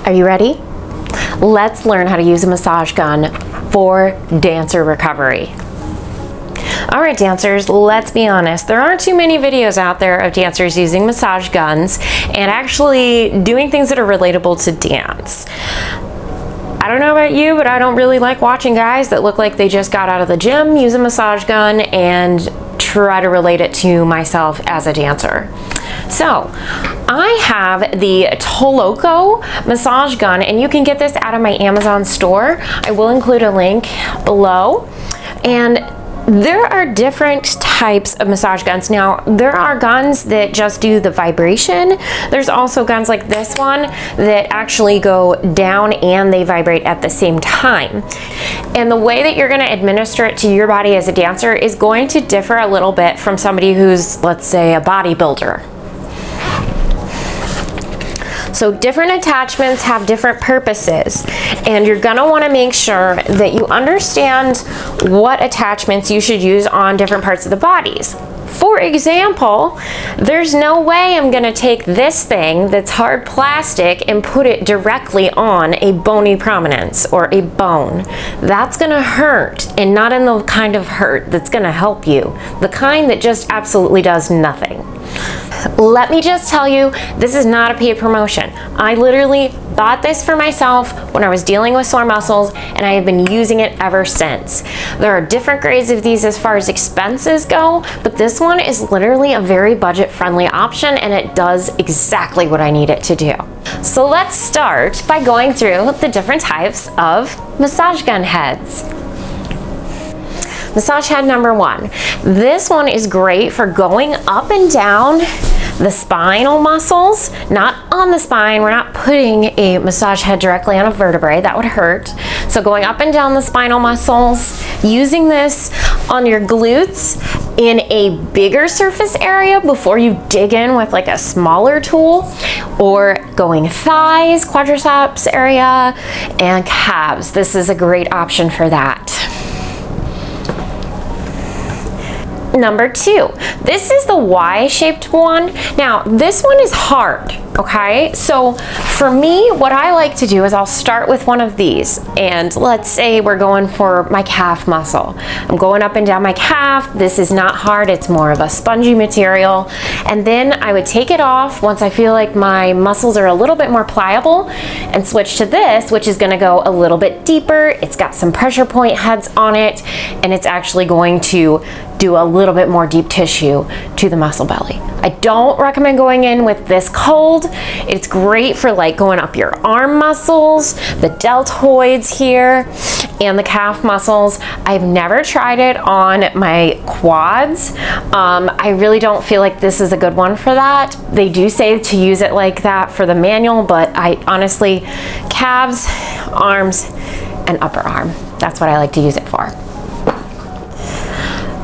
Are you ready? Let's learn how to use a massage gun for dancer recovery. All right, dancers, let's be honest. There aren't too many videos out there of dancers using massage guns and actually doing things that are relatable to dance. I don't know about you, but I don't really like watching guys that look like they just got out of the gym, use a massage gun, and try to relate it to myself as a dancer. So I have the Toloco massage gun, and you can get this out of my Amazon store. I will include a link below. And there are different types of massage guns. Now, there are guns that just do the vibration. There's also guns like this one that actually go down and they vibrate at the same time. And the way that you're going to administer it to your body as a dancer is going to differ a little bit from somebody who's, let's say, a bodybuilder. So different attachments have different purposes, and you're gonna wanna make sure that you understand what attachments you should use on different parts of the bodies. For example, there's no way I'm gonna take this thing that's hard plastic and put it directly on a bony prominence or a bone. That's gonna hurt, and not in the kind of hurt that's gonna help you. The kind that just absolutely does nothing. Let me just tell you, this is not a paid promotion. I literally bought this for myself when I was dealing with sore muscles, and I have been using it ever since. There are different grades of these as far as expenses go, but this one is literally a very budget-friendly option, and it does exactly what I need it to do. So let's start by going through the different types of massage gun heads. Massage head number one. This one is great for going up and down the spinal muscles, not on the spine. We're not putting a massage head directly on a vertebrae, that would hurt. So going up and down the spinal muscles, using this on your glutes in a bigger surface area before you dig in with like a smaller tool, or going thighs, quadriceps area, and calves. This is a great option for that. Number two, this is the Y-shaped one. Now, this one is hard, okay? So for me, what I like to do is I'll start with one of these, and let's say we're going for my calf muscle. I'm going up and down my calf. This is not hard, it's more of a spongy material. And then I would take it off once I feel like my muscles are a little bit more pliable, and switch to this, which is gonna go a little bit deeper. It's got some pressure point heads on it, and it's actually going to do a little bit more deep tissue to the muscle belly. I don't recommend going in with this cold. It's great for like going up your arm muscles, the deltoids here, and the calf muscles. I've never tried it on my quads. I really don't feel like this is a good one for that. They do say to use it like that for the manual, but I honestly, calves, arms, and upper arm. That's what I like to use it for.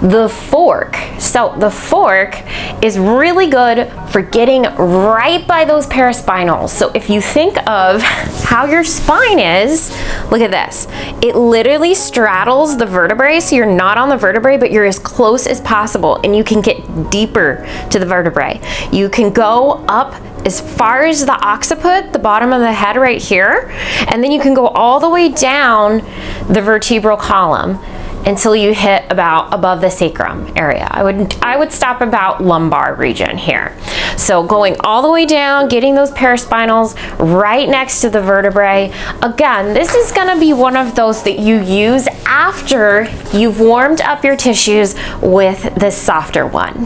The fork. So the fork is really good for getting right by those paraspinals. So if you think of how your spine is, look at this. It literally straddles the vertebrae, so you're not on the vertebrae, but you're as close as possible, and you can get deeper to the vertebrae. You can go up as far as the occiput, the bottom of the head right here, and then you can go all the way down the vertebral column until you hit about above the sacrum area. I would stop about lumbar region here. So going all the way down, getting those paraspinals right next to the vertebrae. Again, this is gonna be one of those that you use after you've warmed up your tissues with this softer one.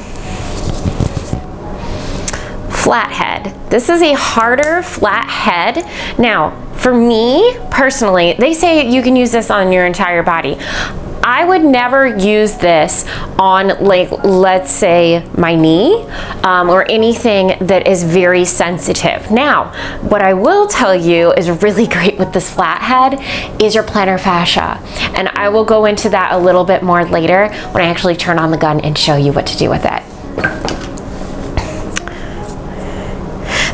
Flat head. This is a harder flat head. Now, for me personally, they say you can use this on your entire body. I would never use this on, like, let's say my knee or anything that is very sensitive. Now, what I will tell you is really great with this flathead is your plantar fascia. And I will go into that a little bit more later when I actually turn on the gun and show you what to do with it.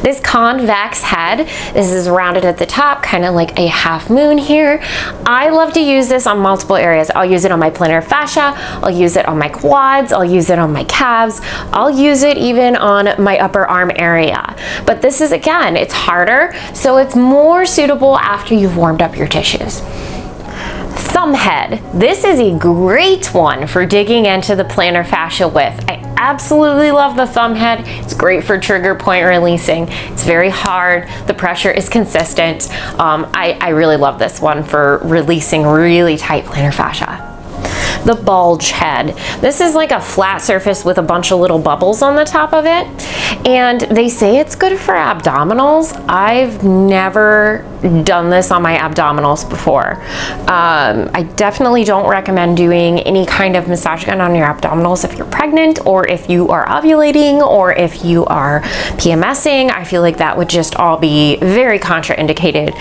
This convex head, this is rounded at the top, kind of like a half moon here. I love to use this on multiple areas. I'll use it on my plantar fascia, I'll use it on my quads, I'll use it on my calves, I'll use it even on my upper arm area. But this is, again, it's harder, so it's more suitable after you've warmed up your tissues. Thumb head. This is a great one for digging into the plantar fascia with. I absolutely love the thumb head. It's great for trigger point releasing. It's very hard. The pressure is consistent. I really love this one for releasing really tight plantar fascia. The bulge head. This is like a flat surface with a bunch of little bubbles on the top of it. And they say it's good for abdominals. I've never done this on my abdominals before. I definitely don't recommend doing any kind of massage gun on your abdominals if you're pregnant, or if you are ovulating, or if you are PMSing. I feel like that would just all be very contraindicated.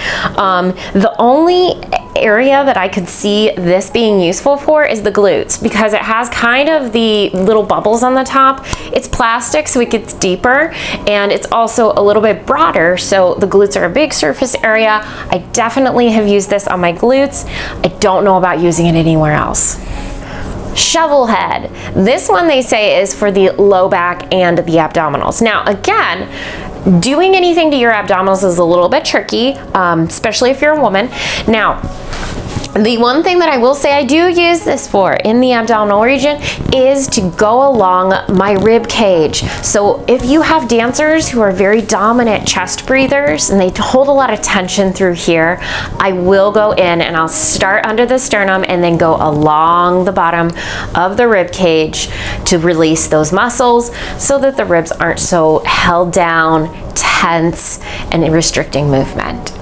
The only area that I could see this being useful for is the glutes, because it has kind of the little bubbles on the top. It's plastic, so it gets deeper, and it's also a little bit broader, so the glutes are a big surface area. I definitely have used this on my glutes. I don't know about using it anywhere else. Shovel head. This one they say is for the low back and the abdominals. Now again, doing anything to your abdominals is a little bit tricky, especially if you're a woman. Now, the one thing that I will say I do use this for in the abdominal region is to go along my rib cage. So if you have dancers who are very dominant chest breathers and they hold a lot of tension through here, I will go in and I'll start under the sternum and then go along the bottom of the rib cage to release those muscles so that the ribs aren't so held down, tense, and restricting movement.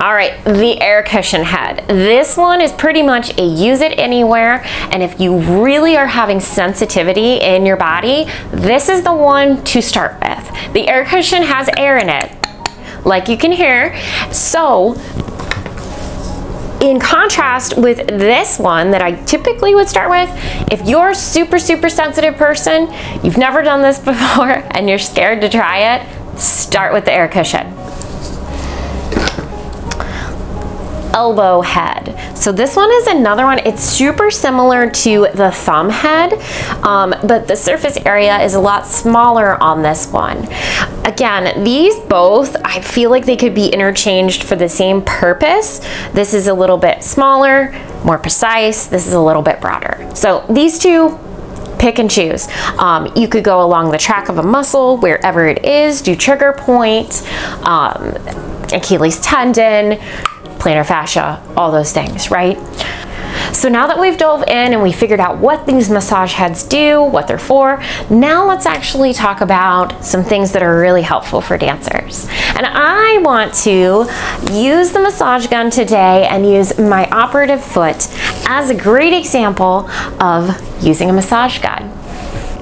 All right, the air cushion head. This one is pretty much a use it anywhere, and if you really are having sensitivity in your body, this is the one to start with. The air cushion has air in it, like you can hear. So in contrast with this one that I typically would start with, if you're a super sensitive person, you've never done this before and you're scared to try it, start with the air cushion. Elbow head. So this one is another one. It's super similar to the thumb head, but the surface area is a lot smaller on this one. Again, these both, I feel like they could be interchanged for the same purpose. This is a little bit smaller, more precise. This is a little bit broader. So these two, pick and choose. You could go along the track of a muscle, wherever it is, do trigger point, Achilles tendon, plantar fascia, all those things, right? So now that we've dove in and we figured out what these massage heads do, what they're for, now let's actually talk about some things that are really helpful for dancers. And I want to use the massage gun today and use my operative foot as a great example of using a massage gun.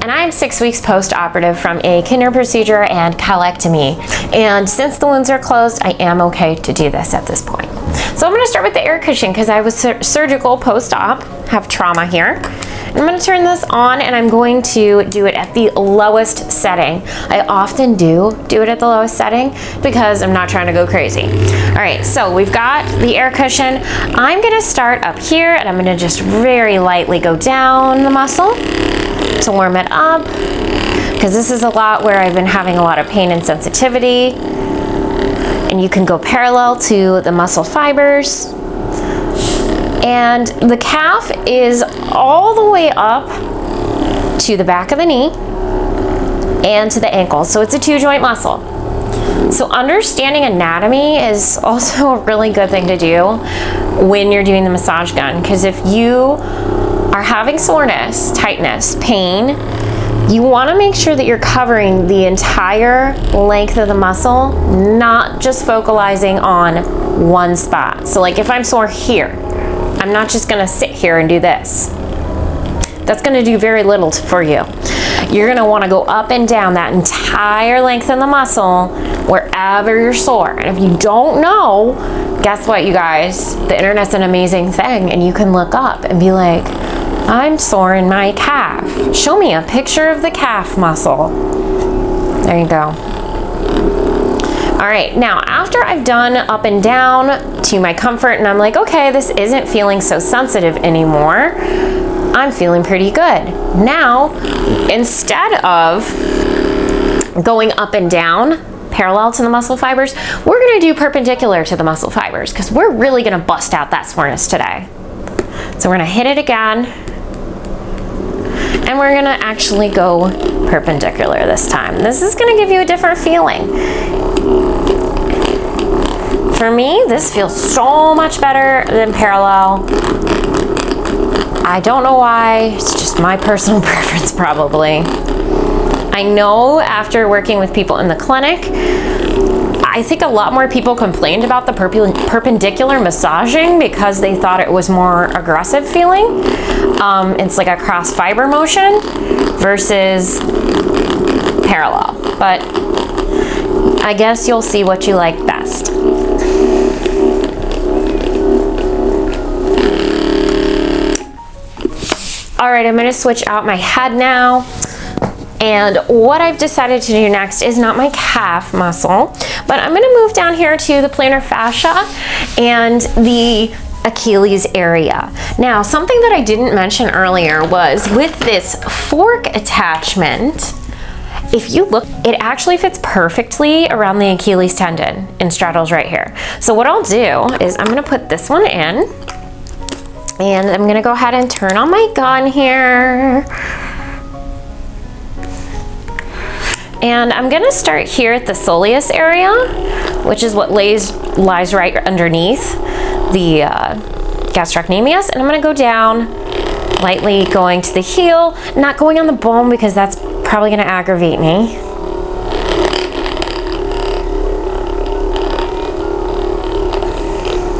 And I'm 6 weeks post-operative from a Kinder procedure and calectomy. And since the wounds are closed, I am okay to do this at this point. So I'm gonna start with the air cushion because I was surgical post-op, have trauma here. And I'm gonna turn this on and I'm going to do it at the lowest setting. I often do it at the lowest setting because I'm not trying to go crazy. All right, so we've got the air cushion. I'm gonna start up here and I'm gonna just very lightly go down the muscle to warm it up, because this is a lot where I've been having a lot of pain and sensitivity. And you can go parallel to the muscle fibers. And the calf is all the way up to the back of the knee and to the ankle. So it's a 2-joint muscle. So understanding anatomy is also a really good thing to do when you're doing the massage gun, because if you are having soreness, tightness, pain, you want to make sure that you're covering the entire length of the muscle, not just focalizing on one spot. So like if I'm sore here, I'm not just going to sit here and do this. That's going to do very little for you. You're going to want to go up and down that entire length of the muscle wherever you're sore. And if you don't know, guess what, you guys? The internet's an amazing thing, and you can look up and be like, I'm sore in my calf. Show me a picture of the calf muscle. There you go. All right, now after I've done up and down to my comfort and I'm like, okay, this isn't feeling so sensitive anymore, I'm feeling pretty good. Now, instead of going up and down parallel to the muscle fibers, we're gonna do perpendicular to the muscle fibers because we're really gonna bust out that soreness today. So we're gonna hit it again and we're gonna actually go perpendicular this time. This is gonna give you a different feeling. For me, this feels so much better than parallel. I don't know why, it's just my personal preference probably. I know after working with people in the clinic, I think a lot more people complained about the perpendicular massaging because they thought it was more aggressive feeling. It's like a cross fiber motion versus parallel, but I guess you'll see what you like best. All right, I'm gonna switch out my head now. And what I've decided to do next is not my calf muscle, but I'm gonna move down here to the plantar fascia and the Achilles area. Now, something that I didn't mention earlier was with this fork attachment, if you look, it actually fits perfectly around the Achilles tendon and straddles right here. So what I'll do is I'm gonna put this one in and I'm gonna go ahead and turn on my gun here. And I'm gonna start here at the soleus area, which is what lies right underneath the gastrocnemius. And I'm gonna go down, lightly going to the heel, not going on the bone because that's probably gonna aggravate me.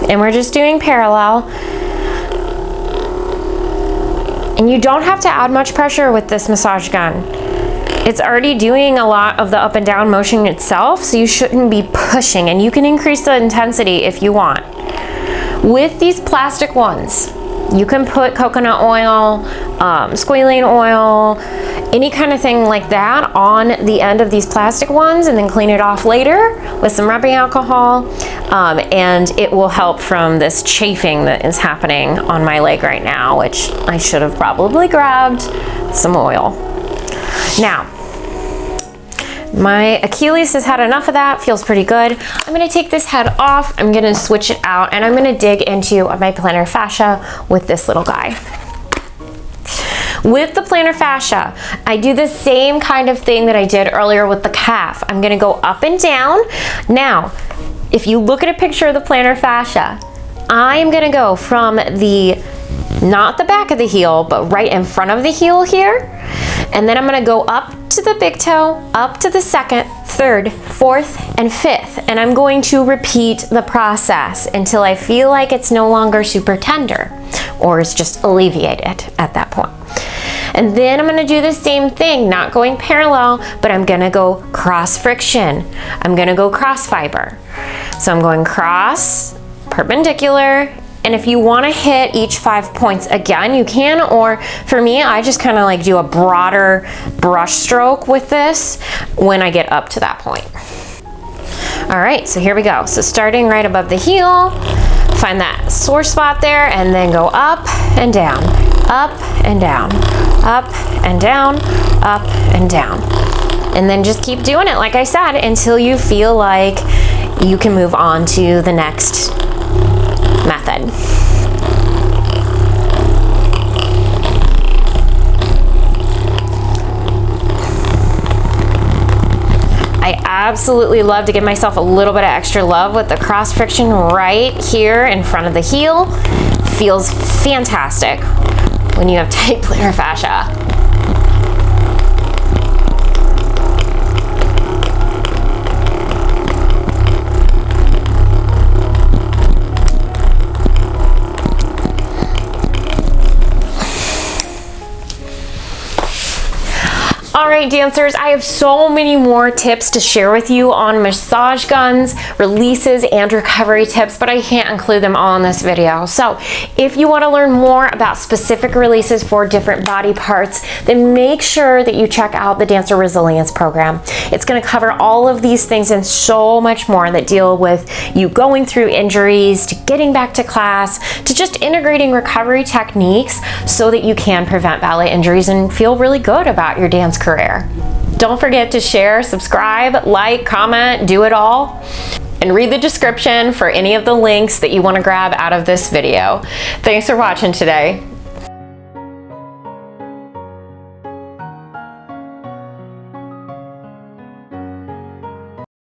And we're just doing parallel. And you don't have to add much pressure with this massage gun. It's already doing a lot of the up and down motion itself, so you shouldn't be pushing, and you can increase the intensity if you want. With these plastic ones, you can put coconut oil, squalene oil, any kind of thing like that on the end of these plastic ones and then clean it off later with some rubbing alcohol, and it will help from this chafing that is happening on my leg right now, which I should have probably grabbed some oil. Now, my Achilles has had enough of that, feels pretty good. I'm gonna take this head off, I'm gonna switch it out, and I'm gonna dig into my plantar fascia with this little guy. With the plantar fascia, I do the same kind of thing that I did earlier with the calf. I'm gonna go up and down. Now, if you look at a picture of the plantar fascia, I'm gonna go from not the back of the heel, but right in front of the heel here. And then I'm gonna go up to the big toe, up to the second, third, fourth, and fifth. And I'm going to repeat the process until I feel like it's no longer super tender or it's just alleviated at that point. And then I'm gonna do the same thing, not going parallel, but I'm gonna go cross friction. I'm gonna go cross fiber. So I'm going cross, perpendicular, and if you want to hit each 5 points again, you can, or for me, I just kind of like do a broader brush stroke with this when I get up to that point. All right, so here we go. So starting right above the heel, find that sore spot there, and then go up and down, up and down, up and down, up and down. And then just keep doing it, like I said, until you feel like you can move on to the next method. I absolutely love to give myself a little bit of extra love with the cross friction right here in front of the heel. Feels fantastic when you have tight plantar fascia. All right, right, dancers, I have so many more tips to share with you on massage guns, releases, and recovery tips, but I can't include them all in this video. So if you want to learn more about specific releases for different body parts, then make sure that you check out the Dancer Resilience program. It's going to cover all of these things and so much more that deal with you going through injuries, to getting back to class, to just integrating recovery techniques so that you can prevent ballet injuries and feel really good about your dance career. Don't forget to share, subscribe, like, comment, do it all. And read the description for any of the links that you want to grab out of this video. Thanks for watching today.